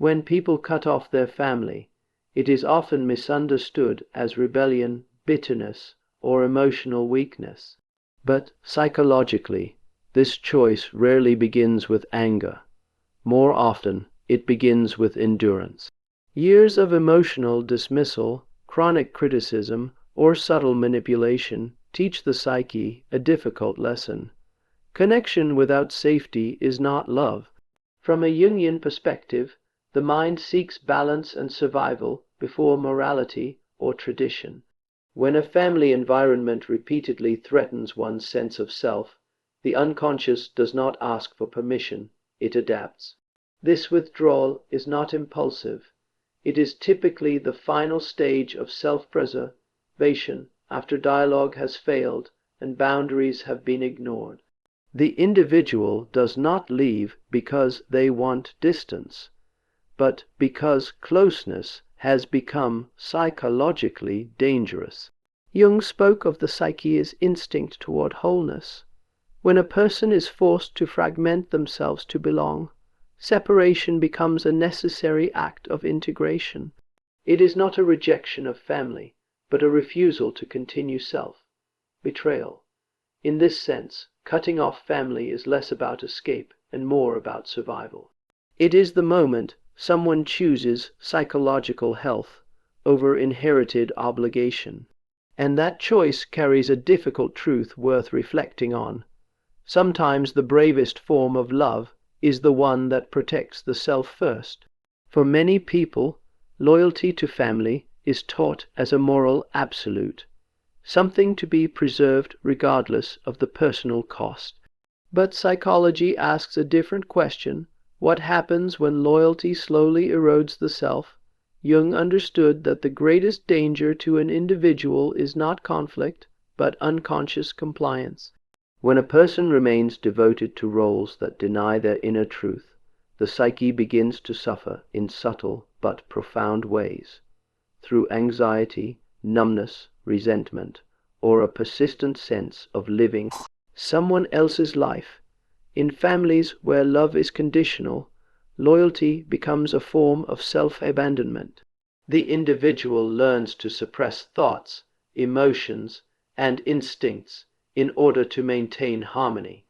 When people cut off their family, it is often misunderstood as rebellion, bitterness, or emotional weakness. But psychologically, this choice rarely begins with anger. More often, it begins with endurance. Years of emotional dismissal, chronic criticism, or subtle manipulation teach the psyche a difficult lesson. Connection without safety is not love. From a Jungian perspective, the mind seeks balance and survival before morality or tradition. When a family environment repeatedly threatens one's sense of self, the unconscious does not ask for permission, it adapts. This withdrawal is not impulsive. It is typically the final stage of self-preservation after dialogue has failed and boundaries have been ignored. The individual does not leave because they want distance, but because closeness has become psychologically dangerous. Jung spoke of the psyche as instinct toward wholeness. When a person is forced to fragment themselves to belong, separation becomes a necessary act of integration. It is not a rejection of family, but a refusal to continue self-betrayal. In this sense, cutting off family is less about escape and more about survival. It is the moment someone chooses psychological health over inherited obligation. And that choice carries a difficult truth worth reflecting on. Sometimes the bravest form of love is the one that protects the self first. For many people, loyalty to family is taught as a moral absolute, something to be preserved regardless of the personal cost. But psychology asks a different question. What happens when loyalty slowly erodes the self? Jung understood that the greatest danger to an individual is not conflict, but unconscious compliance. When a person remains devoted to roles that deny their inner truth, the psyche begins to suffer in subtle but profound ways, through anxiety, numbness, resentment, or a persistent sense of living someone else's life. In families where love is conditional, loyalty becomes a form of self-abandonment. The individual learns to suppress thoughts, emotions, and instincts in order to maintain harmony.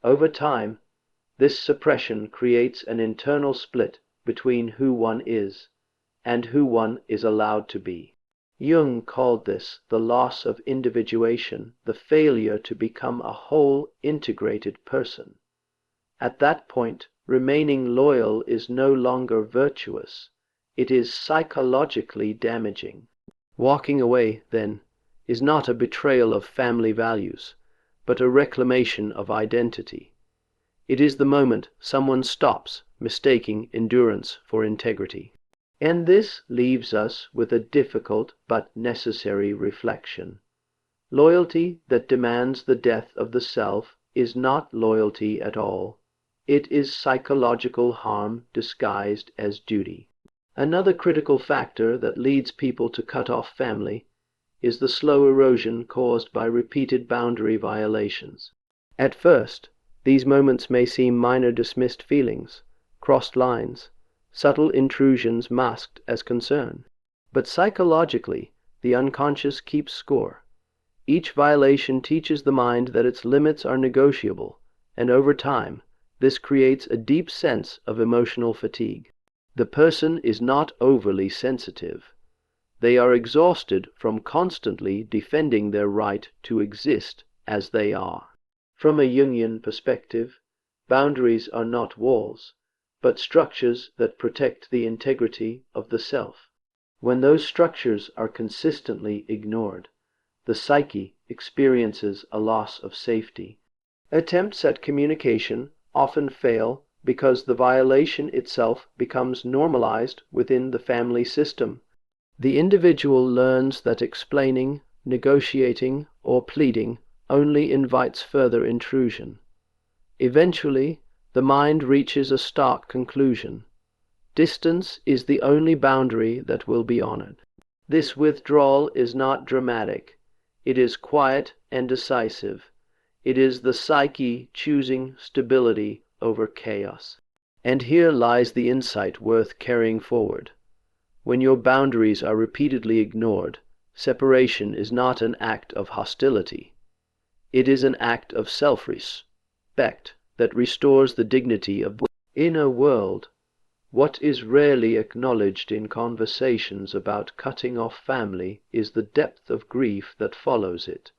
Over time, this suppression creates an internal split between who one is and who one is allowed to be. Jung called this the loss of individuation, the failure to become a whole, integrated person. At that point, remaining loyal is no longer virtuous. It is psychologically damaging. Walking away, then, is not a betrayal of family values, but a reclamation of identity. It is the moment someone stops mistaking endurance for integrity. And this leaves us with a difficult but necessary reflection. Loyalty that demands the death of the self is not loyalty at all. It is psychological harm disguised as duty. Another critical factor that leads people to cut off family is the slow erosion caused by repeated boundary violations. At first, these moments may seem minor dismissed feelings, crossed lines, subtle intrusions masked as concern. But psychologically, the unconscious keeps score. Each violation teaches the mind that its limits are negotiable, and over time, this creates a deep sense of emotional fatigue. The person is not overly sensitive. They are exhausted from constantly defending their right to exist as they are. From a Jungian perspective, boundaries are not walls, but structures that protect the integrity of the self. When those structures are consistently ignored, the psyche experiences a loss of safety. Attempts at communication often fail because the violation itself becomes normalized within the family system. The individual learns that explaining, negotiating, or pleading only invites further intrusion. Eventually, the mind reaches a stark conclusion. Distance is the only boundary that will be honored. This withdrawal is not dramatic. It is quiet and decisive. It is the psyche choosing stability over chaos. And here lies the insight worth carrying forward. When your boundaries are repeatedly ignored, separation is not an act of hostility. It is an act of self-respect that restores the dignity of the inner world. What is rarely acknowledged in conversations about cutting off family is the depth of grief that follows it.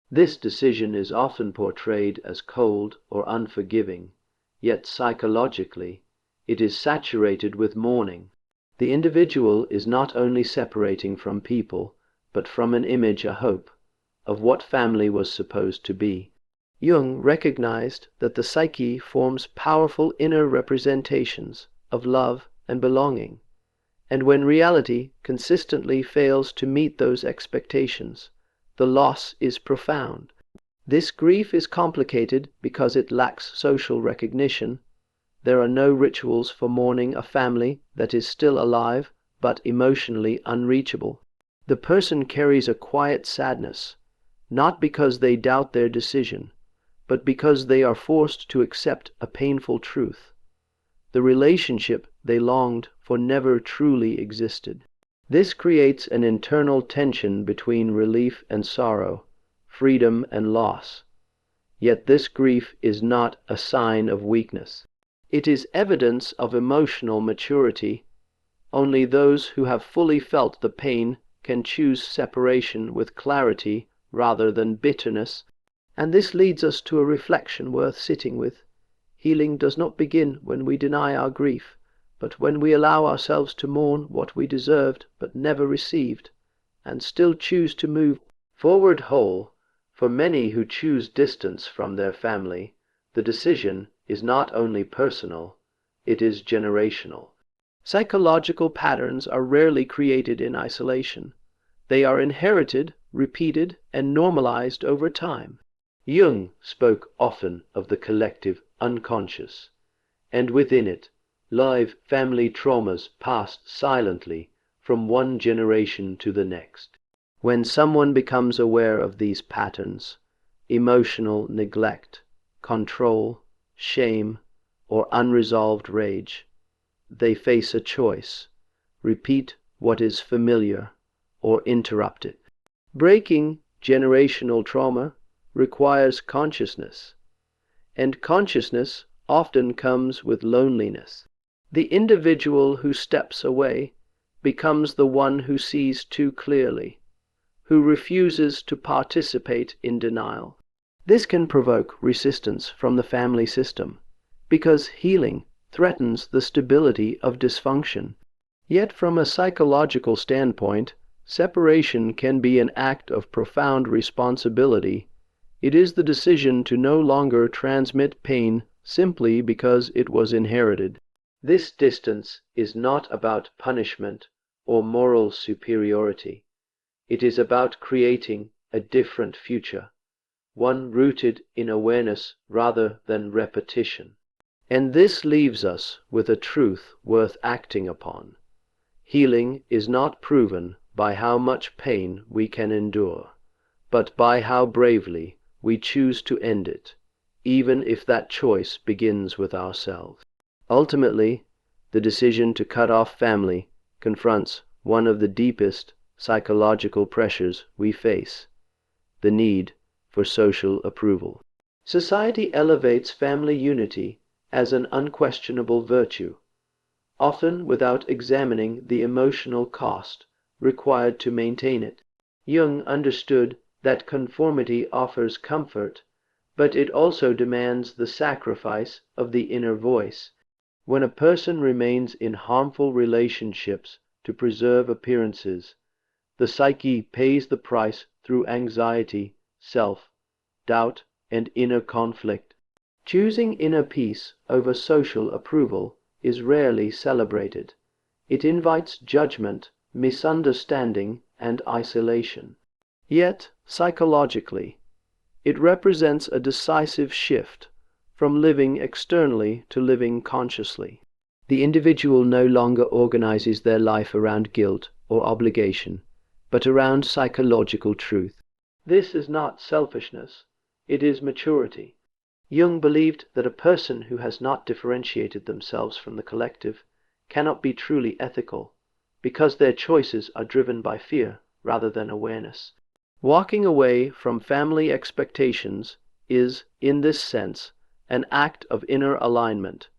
This decision is often portrayed as cold or unforgiving, yet psychologically, it is saturated with mourning. The individual is not only separating from people, but from an image, a hope, of what family was supposed to be. Jung recognized that the psyche forms powerful inner representations of love and belonging, and when reality consistently fails to meet those expectations, the loss is profound. This grief is complicated because it lacks social recognition. There are no rituals for mourning a family that is still alive but emotionally unreachable. The person carries a quiet sadness, not because they doubt their decision, but because they are forced to accept a painful truth. The relationship they longed for never truly existed. This creates an internal tension between relief and sorrow, freedom and loss. Yet this grief is not a sign of weakness. It is evidence of emotional maturity. Only those who have fully felt the pain can choose separation with clarity rather than bitterness. And this leads us to a reflection worth sitting with. Healing does not begin when we deny our grief, but when we allow ourselves to mourn what we deserved but never received, and still choose to move forward whole. For many who choose distance from their family, the decision is not only personal, it is generational. Psychological patterns are rarely created in isolation. They are inherited, repeated, and normalized over time. Jung spoke often of the collective unconscious, and within it live family traumas passed silently from one generation to the next. When someone becomes aware of these patterns, emotional neglect, control, shame, or unresolved rage, they face a choice: repeat what is familiar or interrupt it. Breaking generational trauma requires consciousness, and consciousness often comes with loneliness. The individual who steps away becomes the one who sees too clearly, who refuses to participate in denial. This can provoke resistance from the family system, because healing threatens the stability of dysfunction. Yet from a psychological standpoint, separation can be an act of profound responsibility. It is the decision to no longer transmit pain simply because it was inherited. This distance is not about punishment or moral superiority. It is about creating a different future, one rooted in awareness rather than repetition. And this leaves us with a truth worth acting upon. Healing is not proven by how much pain we can endure, but by how bravely we choose to end it, even if that choice begins with ourselves. Ultimately, the decision to cut off family confronts one of the deepest psychological pressures we face: the need for social approval. Society elevates family unity as an unquestionable virtue, often without examining the emotional cost required to maintain it. Jung understood that conformity offers comfort, but it also demands the sacrifice of the inner voice. When a person remains in harmful relationships to preserve appearances, the psyche pays the price through anxiety, self-doubt, and inner conflict. Choosing inner peace over social approval is rarely celebrated. It invites judgment, misunderstanding, and isolation. Yet, psychologically, it represents a decisive shift from living externally to living consciously. The individual no longer organizes their life around guilt or obligation, but around psychological truth. This is not selfishness, it is maturity. Jung believed that a person who has not differentiated themselves from the collective cannot be truly ethical, because their choices are driven by fear rather than awareness. Walking away from family expectations is, in this sense, an act of inner alignment.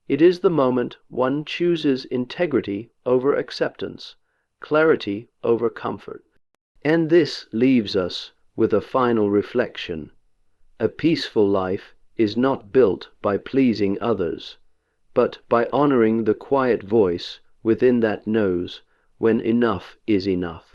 It is the moment one chooses integrity over acceptance, clarity over comfort. And this leaves us with a final reflection. A peaceful life is not built by pleasing others, but by honoring the quiet voice within that knows when enough is enough.